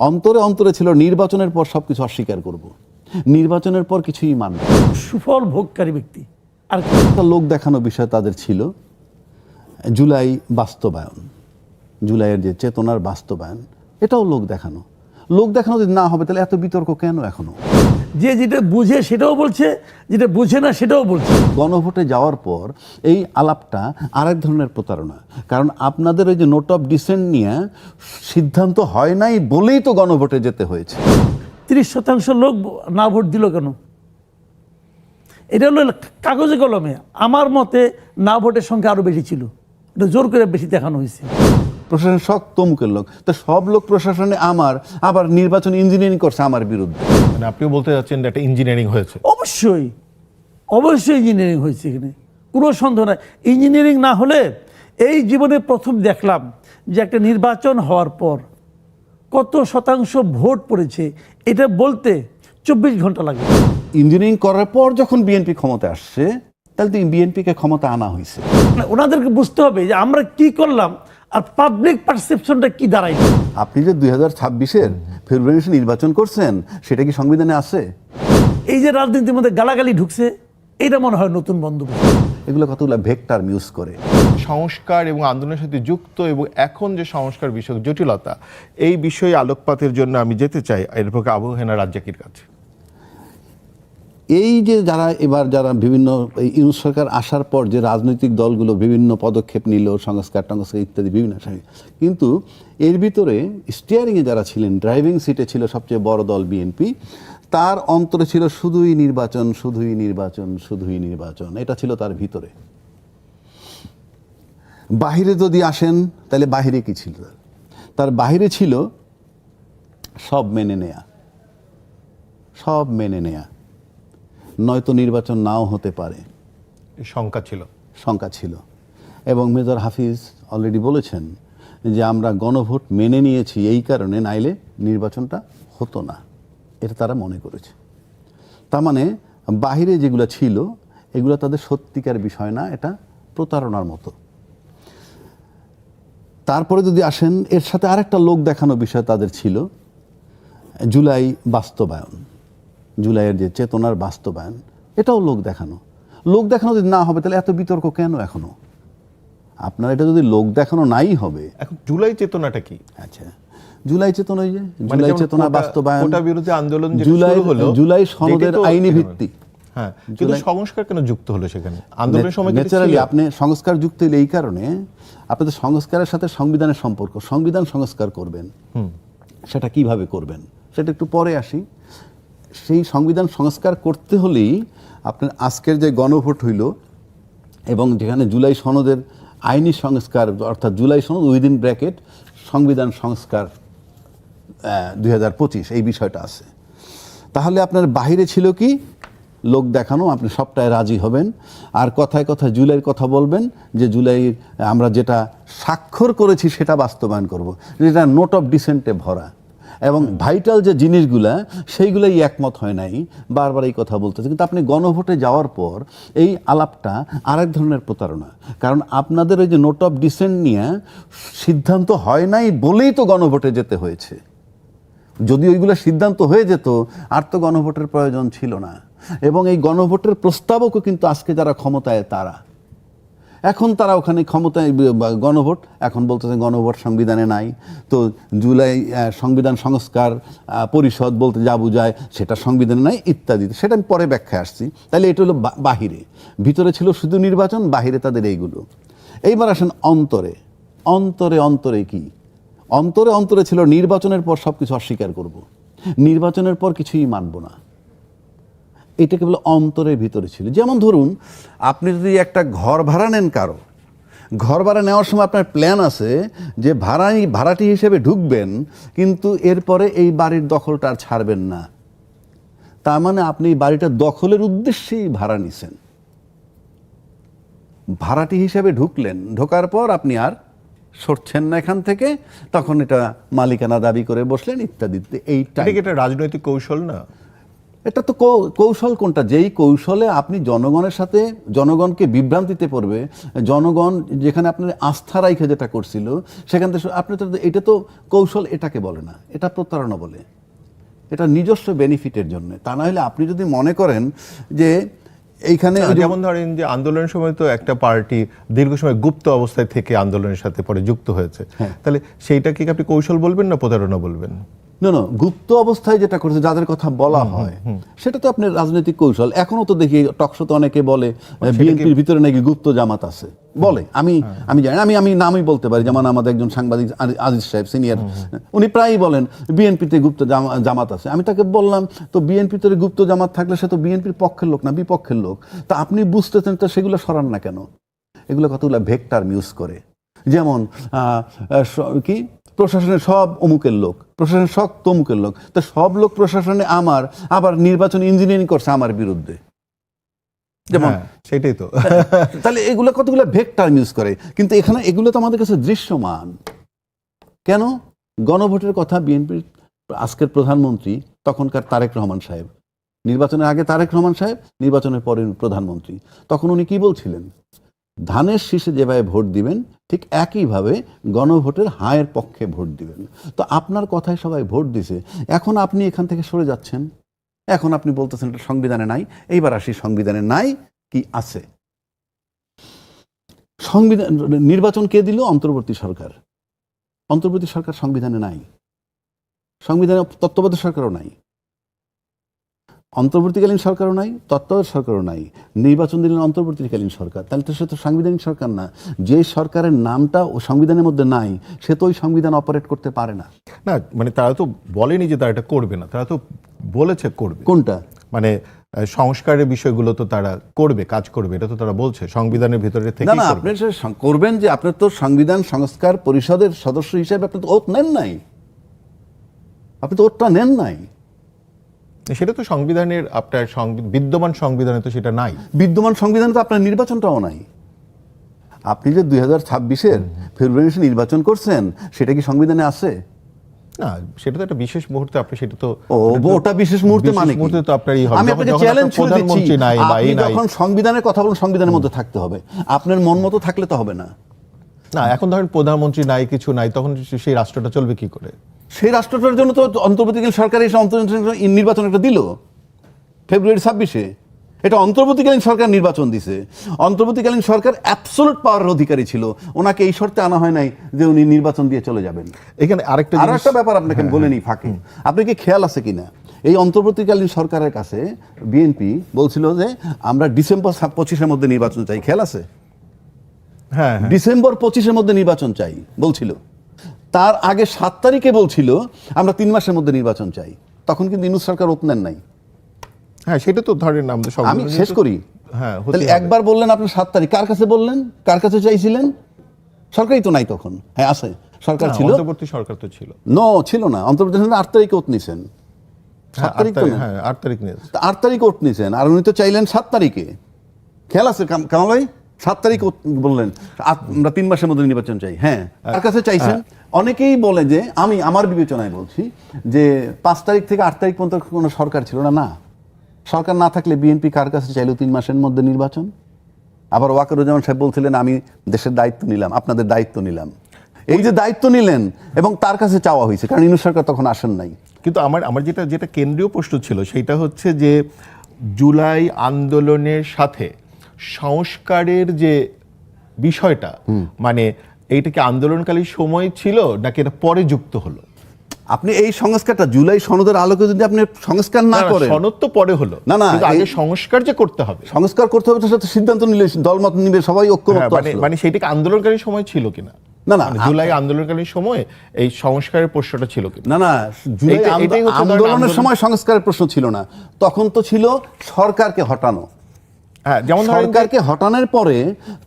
অন্তরে অন্তরে ছিল নির্বাচনের পর সবকিছু অস্বীকার করব, নির্বাচনের পর কিছুই মানব না। সুফল ভোগকারী ব্যক্তি। আর একটা লোক দেখানো বিষয় তাদের ছিল, জুলাই বাস্তবায়ন, জুলাইয়ের যে চেতনার বাস্তবায়ন, এটাও লোক দেখানো। লোক দেখানো যদি না হবে তাহলে এত বিতর্ক কেন এখনো? যে যেটা বুঝে সেটাও বলছে, যেটা বুঝে না সেটাও বলছে। গণভোটে যাওয়ার পর এই আলাপটা আরেক ধরনের প্রতারণা। কারণ আপনাদের ওই যে নোট অফ ডিসেন্ট নিয়ে সিদ্ধান্ত হয় নাই বলেই তো গণভোটে যেতে হয়েছে। 30% লোক না ভোট দিল কেন? এটা হলো কাগজে কলমে। আমার মতে না ভোটের সংখ্যা আরো বেশি ছিল, এটা জোর করে বেশি দেখানো হয়েছে। প্রশাসন সব তমুকের লোক, তো সব লোক প্রশাসনে আমার, আবার নির্বাচন ইঞ্জিনিয়ারিং করছে আমার বিরুদ্ধে। মানে আপনিও বলতে যাচ্ছেন যে একটা ইঞ্জিনিয়ারিং হয়েছে? অবশ্যই অবশ্যই ইঞ্জিনিয়ারিং হয়েছে, এখানে কোনো সন্দেহ নাই। ইঞ্জিনিয়ারিং না হলে এই জীবনে প্রথম দেখলাম যে একটা নির্বাচন হওয়ার পর কত শতাংশ ভোট পড়েছে, এটা বলতে 24 ঘন্টা লাগে। ইঞ্জিনিয়ারিং করার পর যখন বিএনপি ক্ষমতা আসছে, তাহলে তো বিএনপিকে ক্ষমতা আনা হয়েছে। ওনাদেরকে বুঝতে হবে যে আমরা কি করলাম আর পাবলিক পারসেপশনটা কি দাঁড়ায়। আপনি যে 2026-এর ফেব্রুয়ারি মাসে নির্বাচন করছেন, সেটা কি সংবিধানে আছে? এই যে রাজনীতির মধ্যে গালাগালি ঢুকছে, এটা মনে হয় নতুন বন্দোবস্ত। এগুলো কতগুলো ভেক্টর ইউজ করে। সংস্কার এবং আন্দোলনের সাথে যুক্ত এবং এখন যে সংস্কার বিষয়ক জটিলতা, এই বিষয়ে আলোকপাতের জন্য আমি যেতে চাই এরপর আবু হেনা রাজ্জাকির কাছে। এই যে যারা বিভিন্ন ইউনুস সরকার আসার পর যে রাজনৈতিক দলগুলো বিভিন্ন পদক্ষেপ নিল, সংস্কার টংস্কার ইত্যাদি বিভিন্ন, কিন্তু এর ভিতরে স্টিয়ারিংয়ে যারা ছিলেন, ড্রাইভিং সিটে ছিল সবচেয়ে বড় দল বিএনপি। তার অন্তরে ছিল শুধুই নির্বাচন, শুধুই নির্বাচন, শুধুই নির্বাচন। এটা ছিল তার ভিতরে। বাহিরে যদি আসেন তাহলে বাহিরে কি ছিল? তার বাহিরে ছিল সব মেনে নেয়া, সব মেনে নেয়া, নয়তো নির্বাচন নাও হতে পারে, শঙ্কা ছিল। এবং মেজর হাফিজ অলরেডি বলেছেন যে আমরা গণভোট মেনে নিয়েছি এই কারণে, নাইলে নির্বাচনটা হতো না, এটা তারা মনে করেছে। তার মানে বাহিরে যেগুলো ছিল এগুলো তাদের সত্যিকার বিষয় না, এটা প্রতারণার মতো। তারপরে যদি আসেন, এর সাথে আরেকটা লোক দেখানো বিষয় তাদের ছিল, জুলাই বাস্তবায়ন, জুলাইয়ের যে চেতনার বাস্তবায়ন, এটাও লোক দেখানো। লোক দেখানো যদি না হবে তাহলে এত বিতর্ক কেন এখনো? আপনার এটা যদি লোক দেখানো নাই হবে। এখন জুলাই চেতনাটা কি? আচ্ছা, জুলাই চেতনা, ওই যে জুলাই চেতনা বাস্তবায়ন, কোটা বিরোধী আন্দোলন জুলাই সনদের আইনি ভিত্তি। হ্যাঁ, কিন্তু সংস্কার কেন যুক্ত হলো সেখানে? আন্দোলনের সময় ন্যাচারালি আপনি সংস্কার যুক্ত হলে এই কারণে, আপনাদের সংস্কারের সাথে সংবিধানের সম্পর্ক, সংবিধান সংস্কার করবেন, সেটা কিভাবে করবেন সেটা একটু পরে আসি। সেই সংবিধান সংস্কার করতে হলেই আপনার আজকের যে গণভোট হইল এবং যেখানে জুলাই সনদের আইনি সংস্কার, অর্থাৎ জুলাই সনদ উইদিন ব্র্যাকেট সংবিধান সংস্কার 2025, এই বিষয়টা আছে। তাহলে আপনার বাহিরে ছিল কি লোক দেখানো, আপনি সবটায় রাজি হবেন, আর কথায় কথায় জুলাইয়ের কথা বলবেন যে জুলাই আমরা যেটা স্বাক্ষর করেছি সেটা বাস্তবায়ন করব, যেটা নোট অফ ডিসেন্টে ভরা, এবং ভাইটাল যে জিনিসগুলা সেইগুলোই একমত হয় নাই, বারবার এই কথা বলতেছে। কিন্তু আপনি গণভোটে যাওয়ার পর এই আলাপটা আরেক ধরনের প্রতারণা। কারণ আপনাদের ওই যে নোট অফ ডিসেন্ট নিয়ে সিদ্ধান্ত হয় নাই বলেই তো গণভোটে যেতে হয়েছে। যদি ওইগুলো সিদ্ধান্ত হয়ে যেত আর তো গণভোটের প্রয়োজন ছিল না। এবং এই গণভোটের প্রস্তাবকও কিন্তু আজকে যারা ক্ষমতায় তারা, এখন তারা ওখানে ক্ষমতায় গণভোট, এখন বলতেছে গণভোট সংবিধানে নাই, তো জুলাই সংবিধান সংস্কার পরিষদ বলতে যা বোঝায় সেটা সংবিধানে নাই ইত্যাদি। সেটা আমি পরে ব্যাখ্যায় আসছি। তাহলে এটা হলো বাহিরে, ভিতরে ছিল শুধু নির্বাচন, বাহিরে তাদের এইগুলো। এইবার আসেন অন্তরে। অন্তরে অন্তরে কি? অন্তরে অন্তরে ছিল নির্বাচনের পর সব কিছু অস্বীকার করব, নির্বাচনের পর কিছুই মানব না। এটা কেবল অন্তরের ভিতরে ছিল। যেমন ধরুন, আপনি যদি একটা ঘর ভাড়া নেন, কারো ঘর ভাড়া নেওয়ার সময় আপনার প্ল্যান আছে যে ভাড়াটি হিসেবে ঢুকবেন, কিন্তু এরপরে এই বাড়ির দখলটা আর ছাড়বেন না। তার মানে আপনি বাড়িটা দখলের উদ্দেশ্যেই ভাড়া নিছেন, ভাড়াটি হিসেবে ঢুকলেন, ঢোকার পর আপনি আর সরছেন না এখান থেকে, তখন এটা মালিকানা দাবি করে বসলেন ইত্যাদি। এইটা এটা রাজনৈতিক কৌশল না? এটা তো কৌশল কোনটা? যেই কৌশলে আপনি জনগণের সাথে জনগণকে বিভ্রান্তিতে পড়বে, জনগণ যেখানে আপনার আস্থা রাইখে যেটা করছিল সেখান থেকে আপনি তো, এটা তো কৌশল এটাকে বলে না, এটা প্রতারণা বলে। এটা নিজস্ব বেনিফিটের জন্য। তা না হলে আপনি যদি মনে করেন যে এইখানে যেমন ধরেন যে আন্দোলনের সময় তো একটা পার্টি দীর্ঘ সময় গুপ্ত অবস্থায় থেকে আন্দোলনের সাথে পরে যুক্ত হয়েছে, তাহলে সেইটাকে কি আপনি কৌশল বলবেন না প্রতারণা বলবেন? না, গুপ্ত অবস্থায় যেটা করছে, যাদের কথা বলা হয় সেটা তো আপনার রাজনৈতিক কৌশল। এখনো তো দেখি টকশোতে অনেকে বলে বিএনপির ভিতরে নাকি গুপ্ত জামাত আছে, বলে। আমি জানি, আমি নামই বলতে পারি, যেমন আমাদের একজন সাংবাদিক আজিজ সাহেব সিনিয়র, উনি প্রায়ই বলেন বিএনপিতে গুপ্ত জামাত আছে। আমি তাকে বললাম, তো বিএনপিতে গুপ্ত জামাত থাকলে সে তো বিএনপির পক্ষের লোক না, বিপক্ষের লোক। তা আপনি বুঝতেছেন তো সেগুলো সরান না কেন? এগুলো কতগুলো ভেক্টর ইউজ করে, যেমন কি প্রশাসনের সব অমুকের লোক, প্রশাসনের সব তমুকের লোক। তো সব লোক প্রশাসনে আমার, আবার নির্বাচন ইঞ্জিনিয়ারিং করছে আমার বিরুদ্ধে, যেমন সেটাই তো। তাহলে এগুলো কতগুলো ভেক্টর ইউজ করে, কিন্তু এখানে এগুলো তো আমাদের কাছে দৃশ্যমান। কেন? গণভোটের কথা বিএনপির আজকের প্রধানমন্ত্রী তখনকার তারেক রহমান সাহেব, নির্বাচনের আগে তারেক রহমান সাহেব, নির্বাচনের পরে প্রধানমন্ত্রী, তখন উনি কি বলছিলেন? ধানের শীষে যেভাবে ভোট দিবেন ঠিক একইভাবে গণভোটের হায়ের পক্ষে ভোট দিবেন। তো আপনার কথায় সবাই ভোট দিছে, এখন আপনি এখান থেকে সরে যাচ্ছেন, এখন আপনি বলতেছেন এটা সংবিধানে নাই। এইবার আসি, সংবিধানে নাই কি আছে? সংবিধান, নির্বাচন কে দিল? অন্তর্বর্তী সরকার। অন্তর্বর্তী সরকার সংবিধানে নাই, সংবিধানে তত্ত্বাবধায়ক সরকারও নাই, অন্তর্বর্তীকালীন সরকারও নাই, তত্ত্বাবধায়ক সরকারও নাই। নির্বাচন দিলেন অন্তর্বর্তীকালীন সরকার, তাহলে তো সে তো সাংবিধানিক সরকার না। যে সরকারের নামটা ও সংবিধানের মধ্যে নাই, সে তো ওই সংবিধান অপারেট করতে পারে না। না, মানে তারা তো বলেনি যে তারা এটা করবে না, তারা তো বলেছে করবে। কোনটা? মানে সংস্কারের বিষয়গুলো তো তারা করবে, কাজ করবে, এটা তো তারা বলছে সংবিধানের ভিতরে থেকে। না, আপনি করবেন যে আপনার তো সংবিধান সংস্কার পরিষদের সদস্য হিসেবে আপনি তো ওত নেন নাই, আপনি তো ওতটা নেন নাই। সেটা তো সংবিধানের আপনার বিদ্যমান সংবিধানে তো সেটা নাই। বিদ্যমান সংবিধানে তো আপনার নির্বাচনটাও নাই। আপনি যে 2026-এর ফেব্রুয়ারি মাসে নির্বাচন করছেন, সেটা কি সংবিধানে আছে? না, সেটা তো একটা বিশেষ মুহূর্তে, আপনি সেটা তো ওটা বিশেষ মুহূর্তে মানে কি? তো আপনারই হবে। আমি আপনাকে চ্যালেঞ্জ ছুড়ে দিচ্ছি, আপনি যখন সংবিধানের কথা বলেন সংবিধানের মধ্যে থাকতে হবে, আপনার মন মতো থাকলে তো হবে না। না, এখন ধরেন প্রধানমন্ত্রী নাই, কিছু নাই, তখন সেই রাষ্ট্রটা চলবে কি করে? সেই রাষ্ট্রটার জন্য তো অন্তর্বর্তীকালীন সরকার এসে নির্বাচন একটা দিল ফেব্রুয়ারি 26-এ। এটা অন্তর্বর্তীকালীন সরকার নির্বাচন দিছে। অন্তর্বর্তীকালীন সরকার অ্যাবসোলুট পাওয়ারের অধিকারী ছিল, ওনাকে এই শর্তে আনা হয় নাই যে উনি নির্বাচন দিয়ে চলে যাবেন। এখানে আরেকটা ব্যাপার আপনাকে বলে নিই ফাঁকে, আপনি কি খেয়াল আছে কিনা, এই অন্তর্বর্তীকালীন সরকারের কাছে বিএনপি বলছিল যে আমরা ডিসেম্বর 25-এর মধ্যে নির্বাচন চাই। খেয়াল আছে? হ্যাঁ, ডিসেম্বর 25-এর মধ্যে নির্বাচন চাই বলছিল। তার আগে 7 তারিখে বলছিল আমরা 3 মাসের মধ্যে নির্বাচন চাই। তখন কিন্তু ইউনূস সরকার ওত নেন নাই। হ্যাঁ, সেটা তো ধরেন আমরা সব। আমি শেষ করি। হ্যাঁ, তাহলে একবার বললেন আপনি 7 তারিখ, কার কাছে বললেন, কার কাছে চাইছিলেন? সরকারই তো নাই তখন। হ্যাঁ আছে, সরকার ছিল, অন্তর্বর্তী সরকার তো ছিল। ছিল না, অন্তর্বর্তী সরকার 8 তারিখে ওত নিছেন। 7 তারিখ তো, হ্যাঁ 8 তারিখ নিয়েছে, 8 তারিখ ওত নিছেন, আর উনি তো চাইলেন 7 তারিখে। খেয়াল আছে কামাল ভাই? 7 তারিখ বললেন আমরা 3 মাসের মধ্যে নির্বাচন চাই। হ্যাঁ, কার কাছে চাইছেন? অনেকেই বলে যে, আমি আমার বিবেচনায় বলছি যে 5 তারিখ থেকে 8 তারিখ পর্যন্ত কোনো সরকার ছিল না। না, সরকার না থাকলে বিএনপি কার কাছে চাইলো 3 মাসের মধ্যে নির্বাচন? আবার ওয়াকারুজ্জামান সাহেব বলছিলেন আমি দেশের দায়িত্ব নিলাম, আপনাদের দায়িত্ব নিলাম। এই যে দায়িত্ব নিলেন এবং তার কাছে চাওয়া হয়েছে, কারণ ইউনূস সরকার তখন আসেন নাই। কিন্তু আমার যেটা কেন্দ্রীয় প্রশ্ন ছিল সেটা হচ্ছে যে জুলাই আন্দোলনের সাথে সংস্কারের যে বিষয়টা, মানে এইটা কি আন্দোলনকালীন সময় ছিল নাকি এটা পরে যুক্ত হলো? আপনি এই সংস্কারটা জুলাই সনদের আলোকে যদি আপনি সংস্কার না করেন, সনদ তো পরে হলো, না কিন্তু আগে সংস্কার যে করতে হবে, সংস্কার করতে হবে, তার সাথে সিদ্ধান্ত নিলে দলমত নিবে, সবাই ঐক্যমত্য আসলো। মানে সেটাকে আন্দোলনকালীন সময় ছিল কিনা? না, জুলাই আন্দোলনকালীন সময় এই সংস্কারের প্রশ্নটা ছিল কিনা? না, জুলাই আন্দোলনের সময় সংস্কারের প্রশ্ন ছিল না, তখন তো ছিল সরকারকে হটানো। হ্যাঁ, যেমন সরকারকে হটানোর পরে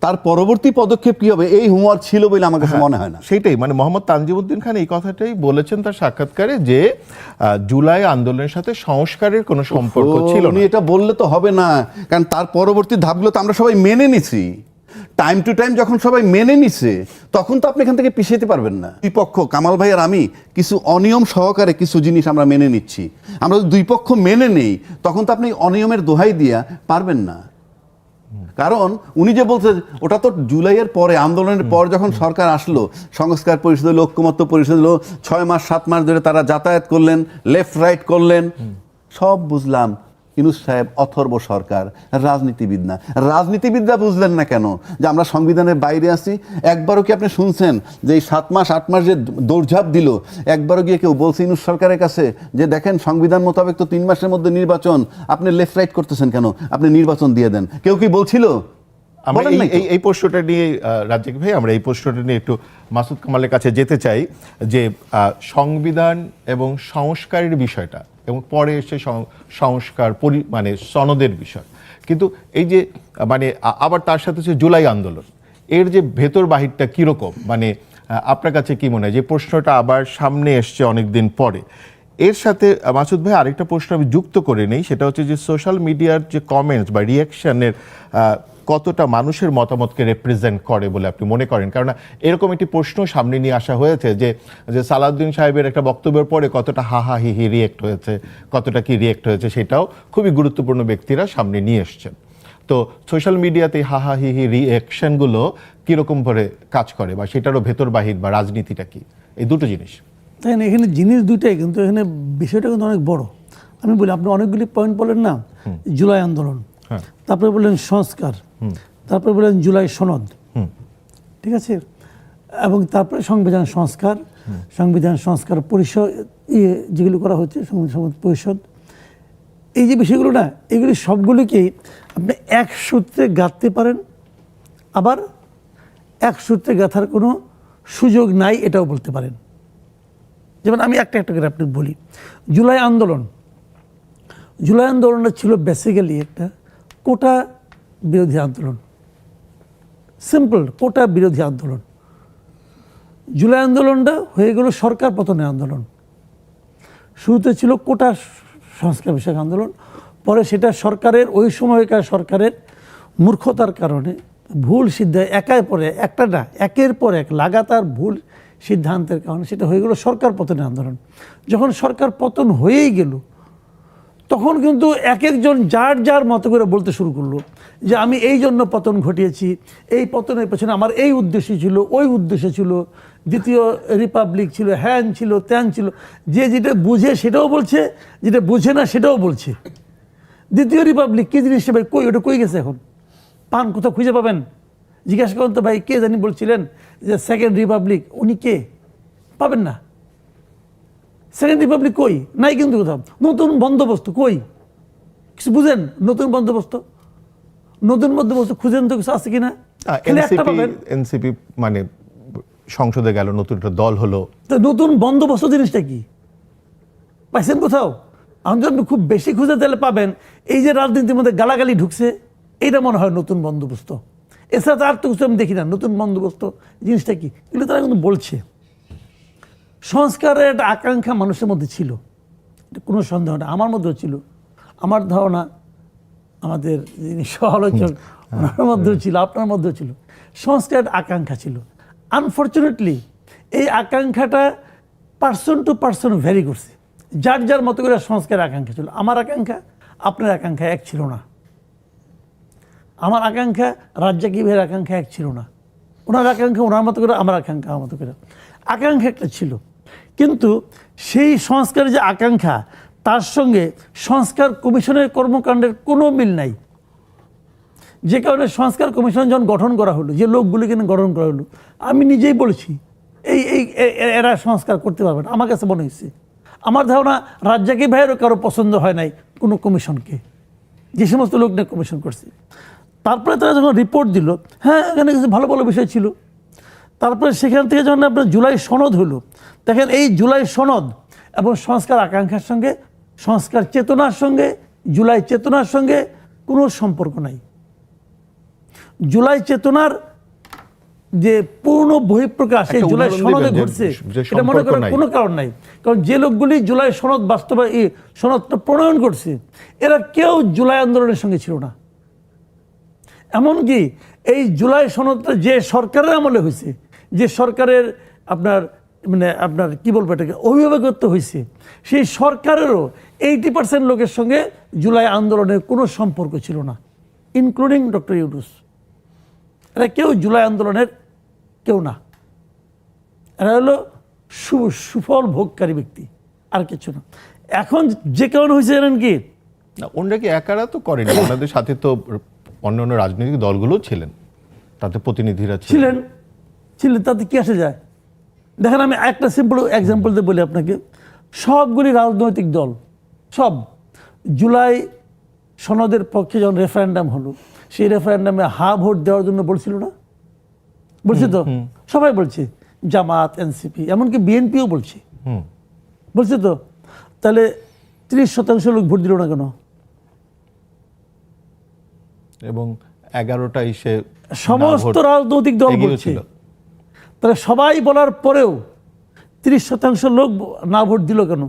তার পরবর্তী পদক্ষেপ কি হবে এই হোমওয়ার্ক ছিল বলে আমার কাছে মনে হয় না। সেটাই, মানে মোহাম্মদ তানজিমউদ্দিন খান এই কথাটাই বলেছেন তার সাক্ষাৎকারে যে জুলাই আন্দোলনের সাথে সংস্কারের কোনো সম্পর্ক ছিল না। এটা বললে তো হবে না, কারণ তার পরবর্তী ধাপগুলো তো আমরা সবাই মেনে নিছি। টাইম টু টাইম যখন সবাই মেনে নিছে তখন তো আপনি এখান থেকে পিছিয়ে যেতে পারবেন না। দুই পক্ষ, কামাল ভাই আর আমি কিছু অনিয়ম সহকারে কিছু জিনিস আমরা মেনে নিচ্ছি। আমরা যদি দুই পক্ষ মেনে নেই তখন তো আপনি অনিয়মের দোহাই দিয়া পারবেন না। কারণ উনি যে বলছে ওটা তো জুলাইয়ের পরে, আন্দোলনের পর যখন সরকার আসলো, সংস্কার পরিষদ হলো, ঐক্যমত্য পরিষদ হলো, 6 মাস 7 মাস ধরে তারা যাতায়াত করলেন, লেফট রাইট করলেন, সব বুঝলাম। ইউনূস সাহেব অথর্ব সরকার, রাজনীতিবিদ না। রাজনীতিবিদরা বুঝলেন না কেন যে আমরা সংবিধানের বাইরে আছি? একবারও কি আপনি শুনছেন যে এই 7 মাস 8 মাস যে দৌড়ঝাঁপ দিল, একবারও গিয়ে কেউ বলছে ইউনূস সরকারের কাছে যে দেখেন সংবিধান মোতাবেক তো 3 মাসের মধ্যে নির্বাচন, আপনি লেফট রাইট করতেছেন কেন, আপনি নির্বাচন দিয়ে দেন? কেউ কি বলছিল? আমরা এই প্রশ্নটা নিয়ে রাজ্জাক ভাই, আমরা এই প্রশ্নটা নিয়ে একটু মাসুদ কামালের কাছে যেতে চাই যে সংবিধান এবং সংস্কারের বিষয়টা এবং পরে এসে সংস্কার মানে সনদের বিষয়, কিন্তু এই যে মানে আবার তার সাথে হচ্ছে জুলাই আন্দোলন, এর যে ভেতর বাহিরটা কীরকম, মানে আপনার কাছে কি মনে হয়? যে প্রশ্নটা আবার সামনে এসছে অনেকদিন পরে। এর সাথে মাসুদ ভাই আরেকটা প্রশ্ন আমি যুক্ত করে নেই, সেটা হচ্ছে যে সোশ্যাল মিডিয়ার যে কমেন্টস বা রিয়াকশনের কতটা মানুষের মতামতকে রিপ্রেজেন্ট করে বলে আপনি মনে করেন? কারণ এরকম একটি প্রশ্ন সামনে নিয়ে আসা হয়েছে যে সালাউদ্দিন সাহেবের একটা বক্তব্যের পরে কতটা হাহা হি রিয়েক্ট হয়েছে, কতটা কি রিয়েক্ট হয়েছে, সেটাও খুবই গুরুত্বপূর্ণ ব্যক্তিরা সামনে নিয়ে এসছেন। তো সোশ্যাল মিডিয়াতে হাহা হি রিয়েকশনগুলো কীরকম করে কাজ করে, বা সেটারও ভেতর বাহির বা রাজনীতিটা কি, এই দুটো জিনিস? তাই না, এখানে জিনিস দুইটাই, কিন্তু এখানে বিষয়টা কিন্তু অনেক বড়। আমি বলি, আপনি অনেকগুলি পয়েন্ট বলেন না, জুলাই আন্দোলন, তারপরে বললেন সংস্কার, তারপরে বললেন জুলাই সনদ, ঠিক আছে, এবং তারপরে সংবিধান সংস্কার, সংবিধান সংস্কার পরিষদ যেগুলো করা হচ্ছে, সংবিধান পরিষদ, এই যে বিষয়গুলো না, এগুলি সবগুলিকেই আপনি এক সূত্রে গাঁথতে পারেন, আবার এক সূত্রে গাঁথার কোনো সুযোগ নাই এটাও বলতে পারেন। যেমন আমি একটা একটা করে আপনি বলি, জুলাই আন্দোলনটা ছিল বেসিক্যালি একটা কোটা বিরোধী আন্দোলন, সিম্পল কোটা বিরোধী আন্দোলন। জুলাই আন্দোলনটা হয়ে গেল সরকার পতনের আন্দোলন। শুরুতে ছিল কোটা সংস্কার বিষয়ক আন্দোলন, পরে সেটা সরকারের, ওই সময়কার সরকারের মূর্খতার কারণে, ভুল সিদ্ধান্ত, একের পর এক লাগাতার ভুল সিদ্ধান্তের কারণে সেটা হয়ে গেল সরকার পতনের আন্দোলন। যখন সরকার পতন হয়েই গেল, তখন কিন্তু এক একজন যার যার মতো করে বলতে শুরু করলো যে আমি এই জন্য পতন ঘটিয়েছি, এই পতনের পেছনে আমার এই উদ্দেশ্য ছিল, ওই উদ্দেশ্য ছিল, দ্বিতীয় রিপাবলিক ছিল, হ্যান ছিল, ত্যান ছিল। যে যেটা বুঝে সেটাও বলছে, যেটা বুঝে না সেটাও বলছে। দ্বিতীয় রিপাবলিক কী জিনিস ভাই, কই ওটা কই গেছে? এখন পান কোথাও খুঁজে পাবেন? জিজ্ঞাসা করুন তো ভাই, কে জানি বলছিলেন যে সেকেন্ড রিপাবলিক, উনি কে? পাবেন না। সেকেন্ড রিপাবলিক কই? নাই কিন্তু কোথাও। নতুন বন্দোবস্ত কই? কিছু বুঝেন? নতুন বন্দোবস্ত খুঁজেন তো, কিছু আছে কিনা? এনসিপি মানে সংসদে গেল, নতুন একটা দল হলো, তো নতুন বন্দোবস্ত জিনিসটা কি পাইছেন কোথাও? আমি যদি খুব বেশি খুঁজে তাহলে পাবেন এই যে রাজনীতির মধ্যে গালাগালি ঢুকছে, এইটা মনে হয় নতুন বন্দোবস্ত। এছাড়া আর তো কিছু আমি দেখি না। নতুন বন্দোবস্ত জিনিসটা কি, এগুলো তারা কিন্তু বলছে। সংস্কারের একটা আকাঙ্ক্ষা মানুষের মধ্যে ছিল, কোনো সন্দেহ না, আমার মধ্যেও ছিল। আমার ধারণা আমাদের যিনি সমালোচক ওনার মধ্যেও ছিল, আপনার মধ্যেও ছিল। সংস্কারের আকাঙ্ক্ষা ছিল। আনফর্চুনেটলি এই আকাঙ্ক্ষাটা পার্সন টু পার্সন ভ্যারি করছে। যার যার মতো করে সংস্কারের আকাঙ্ক্ষা ছিল। আমার আকাঙ্ক্ষা আপনার আকাঙ্ক্ষা এক ছিল না। আমার আকাঙ্ক্ষা রাজ্জাকি ভাইয়ের আকাঙ্ক্ষা এক ছিল না। ওনার আকাঙ্ক্ষা ওনার মতো করে, আমার আকাঙ্ক্ষা আমার মতো করে। আকাঙ্ক্ষা একটা ছিল, কিন্তু সেই সংস্কারের যে আকাঙ্ক্ষা, তার সঙ্গে সংস্কার কমিশনের কর্মকাণ্ডের কোনো মিল নাই। যে কারণে সংস্কার কমিশন যখন গঠন করা হলো, যে লোকগুলিকে গঠন করা হলো, আমি নিজেই বলেছি এরা সংস্কার করতে পারবে না। আমার কাছে মনে হয়েছে, আমার ধারণা রাজ্জাকি ভাইয়েরও কারো পছন্দ হয় নাই কোনো কমিশনকে, যে সমস্ত লোক নিয়ে কমিশন করছে। তারপরে তারা যখন রিপোর্ট দিল, হ্যাঁ এখানে কিছু ভালো ভালো বিষয় ছিল। তারপরে সেখান থেকে যখন আপনার জুলাই সনদ হলো, দেখেন এই জুলাই সনদ এবং সংস্কার আকাঙ্ক্ষার সঙ্গে, সংস্কার চেতনার সঙ্গে, জুলাই চেতনার সঙ্গে কোনো সম্পর্ক নাই। জুলাই চেতনার যে পূর্ণ বহিঃপ্রকাশ এই জুলাই সনদে ঘটছে, এটা মনে করার কোনো কারণ নাই। কারণ যে লোকগুলি জুলাই সনদ সনদটা প্রণয়ন করছে, এরা কেউ জুলাই আন্দোলনের সঙ্গে ছিল না। এমনকি এই জুলাই সনদটা যে সরকারের আমলে হয়েছে, যে সরকারের আপনার কি বলবো এটাকে অভিভাবকত্ব হয়েছে, সেই সরকারেরও 80% লোকের সঙ্গে জুলাই আন্দোলনের কোনো সম্পর্ক ছিল না, ইনক্লুডিং ডক্টর ইউনূস। এরা কেউ জুলাই আন্দোলনের কেউ না, এরা হলো সুফল ভোগকারী ব্যক্তি, আর কিছু না। এখন যে কারণ হয়েছে জানেন কি, না, ওনারা কি একারা তো করেনি, ওনাদের সাথে তো অন্যান্য রাজনৈতিক দলগুলো ছিলেন, তাতে প্রতিনিধিরা ছিলেন, তাতে কি আসে যায়? দেখেন, আমি একটা সিম্পল এক্সাম্পল দিয়ে বলি আপনাকে। সবগুলি রাজনৈতিক দল সব জুলাই সনদের পক্ষে যখন রেফারেন্ডাম হলো, সেই রেফারেন্ডামে ভোট দেওয়ার জন্য বলছিল না? বলছে তো, সবাই বলছে, জামাত, এনসিপি, এমনকি বিএনপিও বলছে, বলছে তো। তাহলে 30% লোক ভোট দিল না কেন? এবং 11টাই সে সমস্ত রাজনৈতিক দল বলছে। তাহলে সবাই বলার পরেও 30% লোক না ভোট দিল কেন?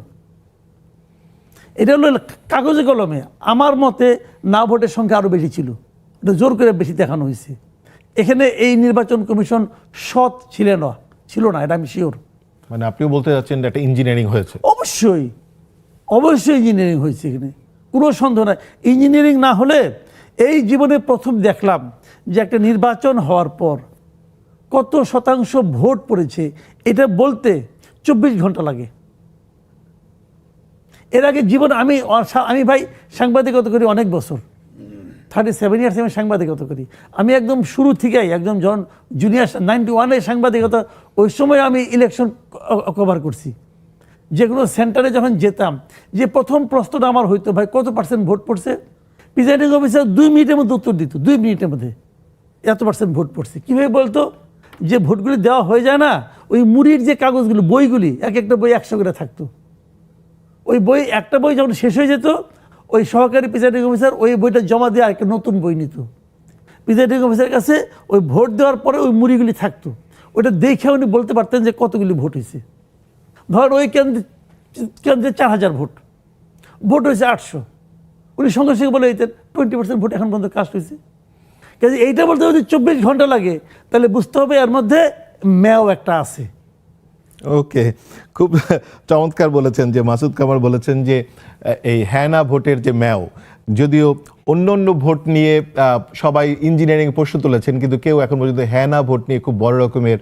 এটা হলো কাগজে কলমে। আমার মতে না ভোটের সংখ্যা আরো বেশি ছিল, এটা জোর করে বেশি দেখানো হয়েছে। এখানে এই নির্বাচন কমিশন সৎ ছিল না, এটা আমি শিওর। মানে আপনিও বলতে যাচ্ছেন যে একটা ইঞ্জিনিয়ারিং হয়েছে? অবশ্যই ইঞ্জিনিয়ারিং হয়েছে, এখানে কোনো সন্দেহ নাই। ইঞ্জিনিয়ারিং না হলে, এই জীবনে প্রথম দেখলাম যে একটা নির্বাচন হওয়ার পর কত শতাংশ ভোট পড়েছে, এটা বলতে 24 ঘন্টা লাগে। এর আগে জীবন আমি ভাই সাংবাদিকতা করি অনেক বছর, 37 ইয়ার্স আমি সাংবাদিকতা করি। আমি একদম শুরু থেকেই, একদম যখন জুনিয়র 91-এ সাংবাদিকতা, ওই সময় আমি ইলেকশন কভার করছি। যে কোনো সেন্টারে যখন যেতাম, যে প্রথম প্রশ্নটা আমার হইতো, ভাই কত % ভোট পড়ছে? প্রিজাইডিং অফিসার 2 মিনিটের মধ্যে উত্তর দিত, 2 মিনিটের মধ্যে এত % ভোট পড়ছে। কীভাবে বলতো? যে ভোটগুলি দেওয়া হয়ে যায় না, ওই মুড়ির যে কাগজগুলো, বইগুলি, একটা বই 100 করে থাকতো। ওই বই, একটা বই যখন শেষ হয়ে যেত, ওই সহকারী প্রিজাইডিং অফিসার ওই বইটা জমা দিয়ে একটা নতুন বই নিত। প্রিজাইডিং অফিসারের কাছে ওই ভোট দেওয়ার পরে ওই মুড়িগুলি থাকতো, ওইটা দেখে উনি বলতে পারতেন যে কতগুলি ভোট হয়েছে। ধর ওই কেন্দ্রে 4000 ভোট হয়েছে 800, উনি সঙ্গে সঙ্গে বলে দিতেন 20% ভোট এখন পর্যন্ত কাস্ট হয়েছে। কাজে এইটা বলতে যদি 24 ঘন্টা লাগে, তাহলে বুঝতে হবে এর মধ্যে ম্যাও একটা আছে। ওকে, খুব চমৎকার বলেছেন যে মাসুদ কামাল বলেছেন যে এই হ্যানা ভোটের যে ম্যাও, যদিও অন্য ভোট নিয়ে সবাই ইঞ্জিনিয়ারিং প্রশ্ন তুলেছেন, কিন্তু কেউ এখন পর্যন্ত হ্যানা ভোট নিয়ে খুব বড় রকমের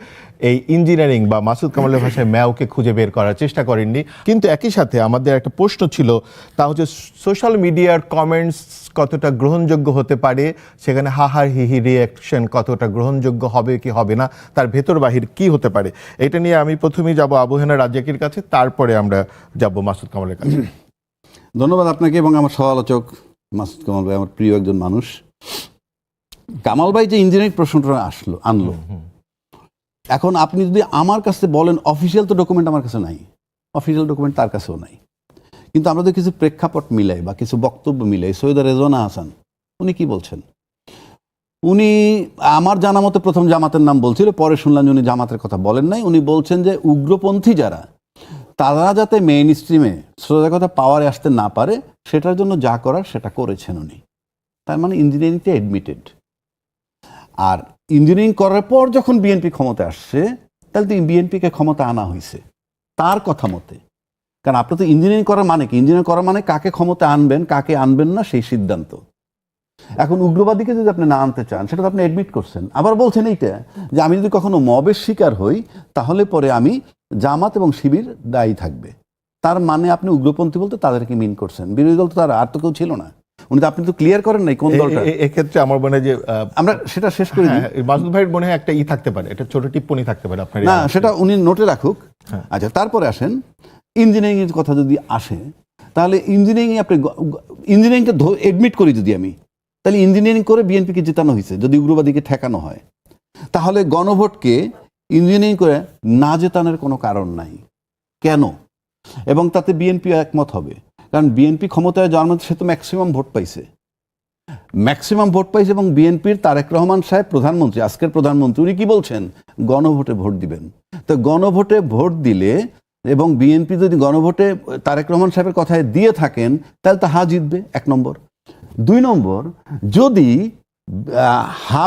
এই ইঞ্জিনিয়ারিং বা মাসুদ কামালের ভাষায় ম্যাওকে খুঁজে বের করার চেষ্টা করেননি। কিন্তু একই সাথে আমাদের একটা প্রশ্ন ছিল, তা হচ্ছে সোশ্যাল মিডিয়ার কমেন্টস কতটা গ্রহণযোগ্য হতে পারে, সেখানে হাহার হিহি রিয়াকশন কতটা গ্রহণযোগ্য হবে কি হবে না, তার ভেতর বাহির কি হতে পারে, এটা নিয়ে আমি প্রথমেই যাব আবু হেনা রাজ্জাকির কাছে, তারপরে আমরা যাব মাসুদ কামালের কাছে। ধন্যবাদ আপনাকে এবং আমার সহ-আলোচক মাসুদ কামাল ভাই, আমার প্রিয় একজন মানুষ। কামাল ভাই যে ইঞ্জিনিয়ারিং প্রশ্নটা আনলো, এখন আপনি যদি আমার কাছে বলেন, অফিসিয়াল তো ডকুমেন্ট আমার কাছে নাই, অফিসিয়াল ডকুমেন্ট তার কাছেও নাই, কিন্তু আমরা যদি কিছু প্রেক্ষাপট মিলাই বা কিছু বক্তব্য মিলাই, সৈয়দ রেজওয়ানা হাসান উনি কি বলছেন, উনি আমার জানা মতে প্রথম জামাতের নাম বলছিল, পরে শুনলাম উনি জামাতের কথা বলেন নাই। উনি বলছেন যে উগ্রপন্থী যারা, তারা যাতে মেইন স্ট্রিমে সোজা কথা পাওয়ারে আসতে না পারে, সেটার জন্য যা করার সেটা করেছেন উনি। তার মানে ইঞ্জিনিয়ারিংটা এডমিটেড। আর ইঞ্জিনিয়ারিং করার পর যখন বিএনপি ক্ষমতা আসছে, তাহলে তো বিএনপিকে ক্ষমতা আনা হয়েছে তার কথা মতে। কারণ আপনি তো ইঞ্জিনিয়ারিং করার মানে কি? ইঞ্জিনিয়ারিং করার মানে কাকে ক্ষমতা আনবেন, কাকে আনবেন না, সেই সিদ্ধান্ত। এখন উগ্রবাদীকে যদি আপনি না আনতে চান, সেটা তো আপনি এডমিট করছেন। আবার বলছেন এইটা যে আমি যদি কখনো মবের শিকার হই, তাহলে পরে আমি জামাত এবং শিবির দায়ী থাকবে। তার মানে আপনি উগ্রপন্থী বলতে তাদেরকে মিন করছেন। বিরোধী দল তো তারা, আর তো কেউ ছিল না। উনি তো, আপনি তো ক্লিয়ার করেন নাই কোন দলটা। এক্ষেত্রে আমার মনে হয় যে আমরা সেটা শেষ করে দিই। মাসুদ ভাইয়ের মনে হয় একটা থাকতে পারে, এটা ছোট টিপ্পনি থাকতে পারে আপনার। না, সেটা উনি নোটে রাখুক। আচ্ছা, তারপরে আসেন ইঞ্জিনিয়ারিং এর কথা যদি আসে, তাহলে ইঞ্জিনিয়ারিং আপনি ইঞ্জিনিয়ারিংটা এডমিট করি যদি আমি, তাহলে ইঞ্জিনিয়ারিং করে বিএনপিকে জেতানো হয়েছে। যদি উগ্রবাদীকে ঠেকানো হয়, তাহলে গণভোটকে ইঞ্জিনিয়ারিং করে না জেতানোর কোনো কারণ নাই। কেন? এবং তাতে বিএনপি একমত হবে, কারণ বিএনপি ক্ষমতায় যাওয়ার মধ্যে সে তো ম্যাক্সিমাম ভোট পাইছে, এবং বিএনপির তারেক রহমান সাহেব প্রধানমন্ত্রী, আজকের প্রধানমন্ত্রী, উনি কি বলছেন? গণভোটে ভোট দিবেন। তো গণভোটে ভোট দিলে এবং বিএনপি যদি গণভোটে তারেক রহমান সাহেবের কথায় দিয়ে থাকেন, তাহলে তো জিতবে, 1 নম্বর। 2 নম্বর, যদি হা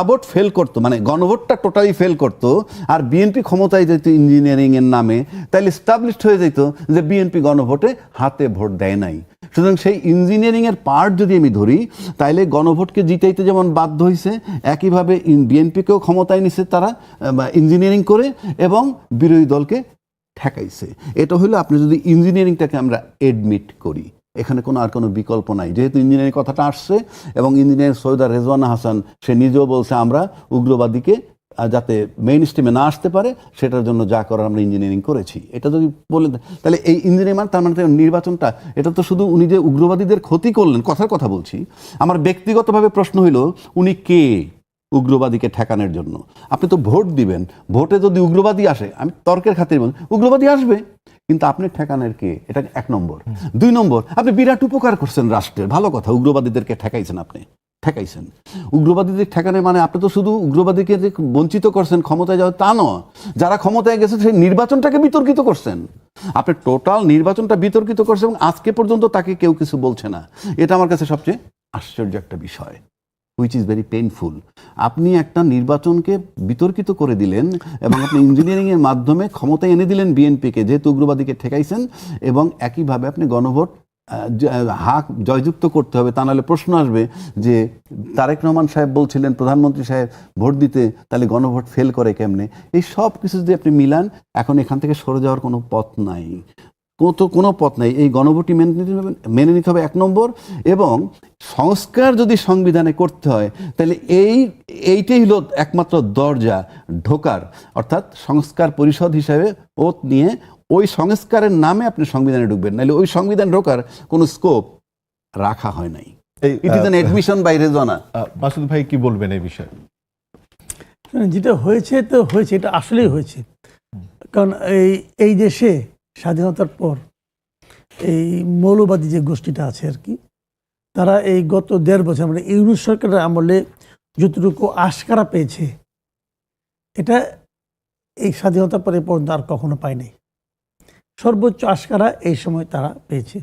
ভোট ফেল করতো, মানে গণভোটটা টোটালি ফেল করতো, আর বিএনপি ক্ষমতায় যেত ইঞ্জিনিয়ারিং এর নামে, তাহলে স্টাবলিশড হয়ে যেত যে বিএনপি গণভোটে হাতে ভোট দেয় নাই। সুতরাং সেই ইঞ্জিনিয়ারিং এর পার্ট যদি আমি ধরি, তাইলে গণভোটকে জিতাইতে যেমন বাধ্য হয়েছে, একইভাবে বিএনপিকেও ক্ষমতায় নিছে তারা ইঞ্জিনিয়ারিং করে, এবং বিরোধী দলকে ঠেকাইছে। এটা হলো আপনি যদি ইঞ্জিনিয়ারিংটাকে আমরা এডমিট করি, এখানে আর কোনো বিকল্প নাই। যেহেতু ইঞ্জিনিয়ারিং কথাটা আসছে, এবং ইঞ্জিনিয়ার সৈয়দা রেজওয়ানা হাসান সে নিজেও বলছে আমরা উগ্রবাদীকে যাতে মেইন স্ট্রিমে না আসতে পারে সেটার জন্য যা করার আমরা ইঞ্জিনিয়ারিং করেছি। এটা যদি বলে তাহলে এই ইঞ্জিনিয়ারিং তার মানে নির্বাচনটা, এটা তো শুধু উনি যে উগ্রবাদীদের ক্ষতি করলেন কথার কথা বলছি। আমার ব্যক্তিগতভাবে প্রশ্ন হইল, উনি কে উগ্রবাদীকে ঠেকানোর জন্য? আপনি তো ভোট দিবেন, ভোটে যদি উগ্রবাদী আসে, আমি তর্কের খাতিরে বলি উগ্রবাদী আসবে, কিন্তু আপনি ঠেকানোর কে? এটা 1 নম্বর। 2 নম্বর, আপনি বিরাট উপকার করছেন রাষ্ট্রের, ভালো কথা, উগ্রবাদীদেরকে ঠেকাইছেন, আপনি ঠেকাইছেন। উগ্রবাদীদের ঠেকানোর মানে আপনি তো শুধু উগ্রবাদীকে যে বঞ্চিত করছেন ক্ষমতায় যাওয়া তা নয়, যারা ক্ষমতায় গেছে সেই নির্বাচনটাকে বিতর্কিত করছেন। আপনি টোটাল নির্বাচনটা বিতর্কিত করছেন, এবং আজকে পর্যন্ত তাকে কেউ কিছু বলছে না। এটা আমার কাছে সবচেয়ে আশ্চর্য একটা বিষয়, হুইচ ইজ ভেরি পেইনফুল। আপনি একটা নির্বাচনকে বিতর্কিত করে দিলেন, এবং আপনি ইঞ্জিনিয়ারিং এর মাধ্যমে ক্ষমতায় এনে দিলেন বিএনপিকে, যেহেতু উগ্রবাদীকে ঠেকাইছেন, এবং একইভাবে আপনি গণভোট হাক জয়যুক্ত করতে হবে। তা নাহলে প্রশ্ন আসবে যে তারেক রহমান সাহেব বলছিলেন প্রধানমন্ত্রী সাহেব ভোট দিতে, তাহলে গণভোট ফেল করে কেমনে? এই সব কিছু যদি আপনি মিলান, এখন এখান থেকে সরে যাওয়ার কোনো পথ নাই, কোনো পথ নাই। এই গণভোটই মেনে নিতে হবে 1 নম্বর। এবং সংস্কার যদি সংবিধানে করতে হয়, তাহলে এইটাই হলো একমাত্র দরজা ঢোকার, অর্থাৎ সংস্কার পরিষদ হিসাবে ওত নিয়ে ওই সংস্কারের নামে আপনি সংবিধানে ঢুকবেন, নাহলে ওই সংবিধান ঢোকার কোনো স্কোপ রাখা হয় নাই। It is an admission by Rezwana. Masud ভাই কি বলবেন এই বিষয়ে? যেটা হয়েছে তো হয়েছে, এটা আসলেই হয়েছে। কারণ এই দেশে স্বাধীনতার পর এই মৌলবাদী যে গোষ্ঠীটা আছে আর কি, তারা এই গত 1.5 বছর মানে ইউনূস সরকারের আমলে যতটুকু আশকারা পেয়েছে, এটা এই স্বাধীনতার পরে পর্যন্ত আর কখনো পায়নি। সর্বোচ্চ আশকারা এই সময় তারা পেয়েছে।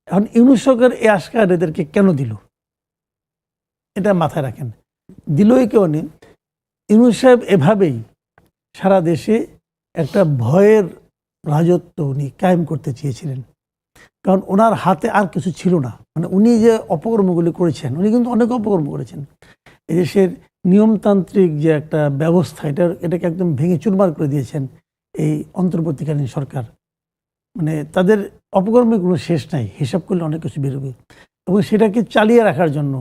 এখন ইউনূস সরকার এই আশকারা এদেরকে কেন দিল, এটা মাথায় রাখেন। দিলই কেউ নেই, ইউনূস সাহেব এভাবেই সারা দেশে একটা ভয়ের রাজত্ব উনি কায়েম করতে চেয়েছিলেন। কারণ ওনার হাতে আর কিছু ছিল না। মানে উনি যে অপকর্মগুলি করেছেন, উনি কিন্তু অনেক অপকর্ম করেছেন। এদেশের নিয়মতান্ত্রিক যে একটা ব্যবস্থা, এটাকে একদম ভেঙে চুরমার করে দিয়েছেন এই অন্তর্বর্তীকালীন সরকার। মানে তাদের অপকর্মের কোনো শেষ নাই, হিসাব করলে অনেক কিছু বেরোবে। এবং সেটাকে চালিয়ে রাখার জন্য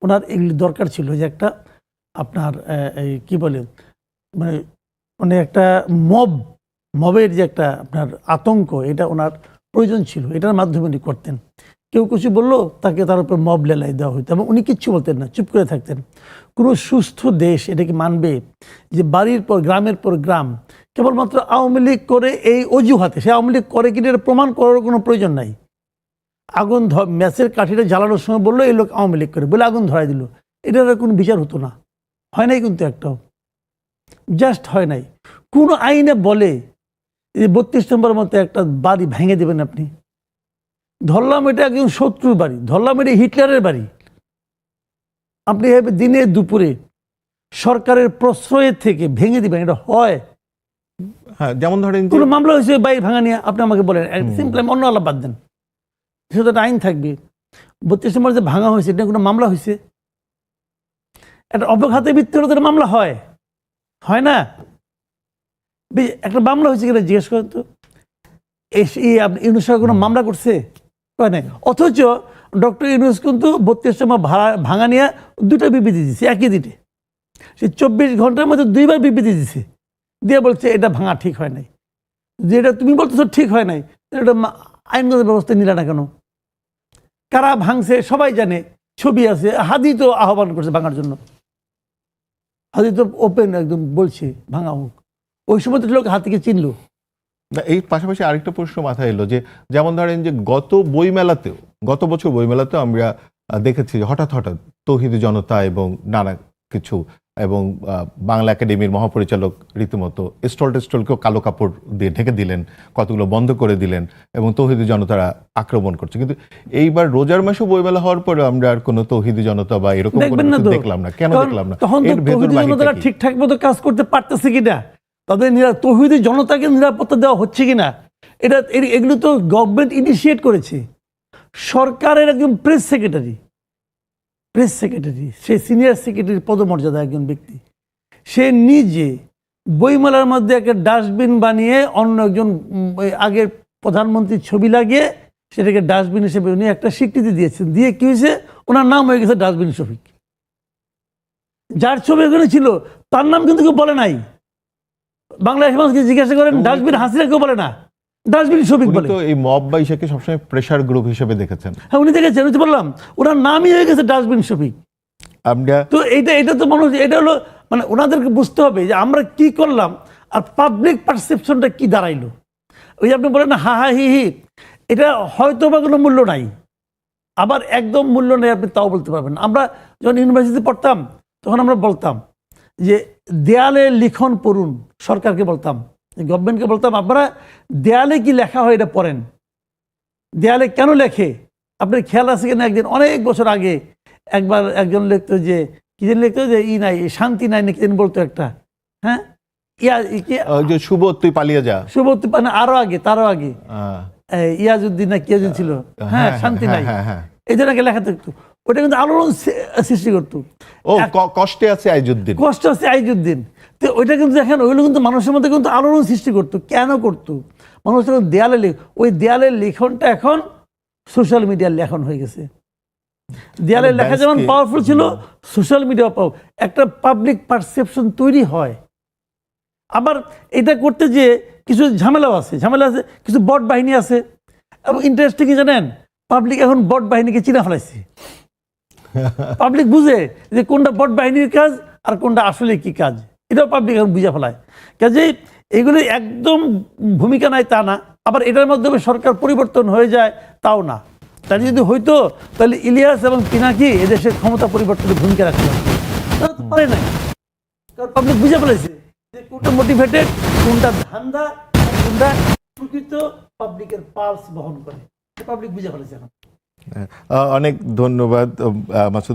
ওনার এগুলি দরকার ছিল যে একটা আপনার কি বলে মানে একটা মবের যে একটা আপনার আতঙ্ক, এটা ওনার প্রয়োজন ছিল। এটার মাধ্যমে উনি করতেন। কেউ কিছু বললো, তাকে তার উপর মব লেলাই দেওয়া হতো, এবং উনি কিচ্ছু বলতেন না, চুপ করে থাকতেন। কোনো সুস্থ দেশ এটাকে মানবে যে বাড়ির পর গ্রামের পর গ্রাম কেবলমাত্র আওয়ামী লীগ করে এই অজুহাতে, সে আওয়ামী লীগ করে কিনা এটা প্রমাণ করার কোনো প্রয়োজন নাই। আগুন ম্যাচের কাঠিটা জ্বালানোর সময় বললো এই লোক আওয়ামী লীগ করে, বলে আগুন ধরাই দিল, এটার কোনো বিচার হতো না। হয় নাই কিন্তু একটাও, জাস্ট হয় নাই। কোন আইনে বলে যে 32 নম্বরের মতো একটা বাড়ি ভেঙে দেবেন আপনি? ধরলাম এটা একজন শত্রুর বাড়ি, ধরলাম এটা হিটলারের বাড়ি, আপনি দিনে দুপুরে সরকারের প্রশ্রয়ের থেকে ভেঙে দিবেন? এটা হয়? হ্যাঁ, যেমন ধরেন কোনো মামলা হয়েছে বাড়ি ভাঙা নিয়ে, আপনি আমাকে বলেন, সিম্পল অন্য আলাপ বাদ দেন, সেটা একটা আইন থাকবে। 32 নম্বর যে ভাঙা হয়েছে, এটা কোনো মামলা হয়েছে? একটা অপঘাতে মৃত্যুর মামলা হয়? হয় না। একটা মামলা হয়েছে কিনা জিজ্ঞেস করেন তো। ইউনূস কোনো মামলা করছে? হয় নাই। অথচ ডক্টর ইউনূস কিন্তু 32 নম্বর ভাঙা নিয়ে 2টা বিবৃতি দিচ্ছে একই দিনে। সে 24 ঘন্টার মধ্যে 2বার বিবৃতি দিচ্ছে, দিয়ে বলছে এটা ভাঙা ঠিক হয় নাই। যেটা তুমি বলতেছো ঠিক হয় নাই, এটা আইনগত ব্যবস্থা নিলে না কেন? কারা ভাঙছে সবাই জানে, ছবি আছে। হাদি তো আহ্বান করছে ভাঙার জন্য, হাদি তো ওপেন একদম বলছে ভাঙা হোক। ওই সময় তো লোক হাতিকে চিনলো। এই পাশাপাশি আরেকটা প্রশ্ন মাথায় এলো যে, যেমন ধরেন যে গত বছর বইমেলাতেও আমরা দেখেছি যে হঠাৎ তৌহিদি জনতা এবং নানা কিছু এবং বাংলা একাডেমির মহাপরিচালক রীতিমতো স্টলকেও কালো কাপড় দিয়ে ঢেকে দিলেন, কতগুলো বন্ধ করে দিলেন এবং তৌহিদি জনতারা আক্রমণ করছে। কিন্তু এইবার রোজার মাসে বইমেলা হওয়ার পরে আমরা আর কোনো তৌহিদি জনতা বা এরকম কোনো দেখবেন না কিছু তো। দেখলাম না। কেন কারণ দেখলাম না? তখন তো এর ভেতর তৌহিদি বাহিরটা জনতারা কি? ঠিকঠাক মতো কাজ করতে পারতেছে কিনা, তাদের তৌহিদি জনতাকে নিরাপত্তা দেওয়া হচ্ছে কিনা, এগুলো তো গভর্নমেন্ট ইনিশিয়েট করেছে। সরকারের একজন প্রেস সেক্রেটারি, সে সিনিয়র সেক্রেটারি পদমর্যাদা একজন ব্যক্তি, সে নিজে বইমেলার মধ্যে একটা ডাস্টবিন বানিয়ে অন্য একজন ওই আগের প্রধানমন্ত্রীর ছবি লাগিয়ে সেটাকে ডাস্টবিন হিসেবে উনি একটা স্বীকৃতি দিয়েছেন। দিয়ে কি হয়েছে, ওনার নাম হয়ে গেছে ডাস্টবিন শফিক। যার ছবি ওখানে ছিল তার নাম কিন্তু কেউ বলে নাই। বাংলাদেশ মানুষকে জিজ্ঞাসা করেন, ডাস্টবিন হাসিনা কেউ বলে না, ডাস্টবিন শফিক উনি বলে। তো এই মব বা ইসাকে সবসময় প্রেসার গ্রুপ হিসেবে দেখেছেন। হ্যাঁ, উনি দেখেছেন, উনি তো বললাম ওনার নামই হয়ে গেছে ডাস্টবিন শফিক। আমরা তো এটা তো মানুষ, এটা হলো মানে ওনাদেরকে বুঝতে হবে যে আমরা কি করলাম আর পাবলিক পারসেপশনটা কি দাঁড়াইলো। ওই যে আপনি বলেন না হা হা হি হি, এটা হয়তো বা কোনো মূল্য নাই, আবার একদম মূল্য নেই আপনি তাও বলতে পারবেন। আমরা যখন ইউনিভার্সিটিতে পড়তাম তখন আমরা বলতাম যে দেয়ালে লিখন পড়ুন, সরকারকে বলতাম, গভর্নমেন্টকে বলতাম আপনারা দেয়ালে কি লেখা হয় এটা পড়েন। দেয়ালে কেন লেখে আপনার খেয়াল আছে কিনা, একদিন অনেক বছর আগে একবার একজন লিখতো যে কি যেন লিখতো যে নাই শান্তি নাই নাকি যেন বলতো একটা, হ্যাঁ যে শুভ তুই পালিয়ে যা, শুভত্তি মানে আরো আগে, তারও আগে ইয়াজউদ্দিন না কে ছিল, হ্যাঁ শান্তি নাই, এই জন্য লেখা থাকতো। ওটা কিন্তু আলোড়ন সৃষ্টি করতো। ও কষ্টে আছে আইজুদ্দিন, কষ্ট আছে আইজুদ্দিন। তো ওইটা কিন্তু দেখেন ওইগুলো কিন্তু মানুষের মধ্যে কিন্তু আলোড়ন সৃষ্টি করতো। কেন করতো? মানুষ যখন দেয়ালে ওই দেয়ালের লিখনটা এখন সোশ্যাল মিডিয়ার লেখন হয়ে গেছে। দেয়ালের লেখা যেমন পাওয়ারফুল ছিল, সোশ্যাল মিডিয়া একটা পাবলিক পারসেপশন তৈরি হয়। আবার এটা করতে যে কিছু ঝামেলাও আছে, কিছু বট বাহিনী আছে। এবং ইন্টারেস্টিং কি জানেন, পাবলিক এখন বট বাহিনীকে চিনা ফেলাইছে। পাবলিক বুঝে যে কোনটা বট বাহিনীর কাজ আর কোনটা আসলে কি কাজ, এটাও পাবলিক এখন বুঝে ফেলায়। কাজেই এগুলো একদম ভূমিকা নাই তা না, আবার এটার মাধ্যমে সরকার পরিবর্তন হয়ে যায় তাও না। তাই যদি হইতো তাহলে ইলিয়াস এবং পিনাকি এদেশের ক্ষমতা পরিবর্তনের ভূমিকা রাখতে তারা তো পারে নাই, কারণ পাবলিক বুঝে ফেলেছে যে কোনটা মোটিভেটেড, কোনটা ধান্দা, কোনটা প্রকৃত পাবলিকের পালস বহন করে, পাবলিক বুঝে ফেলেছে এখন। অনেক ধন্যবাদ মাসুদ।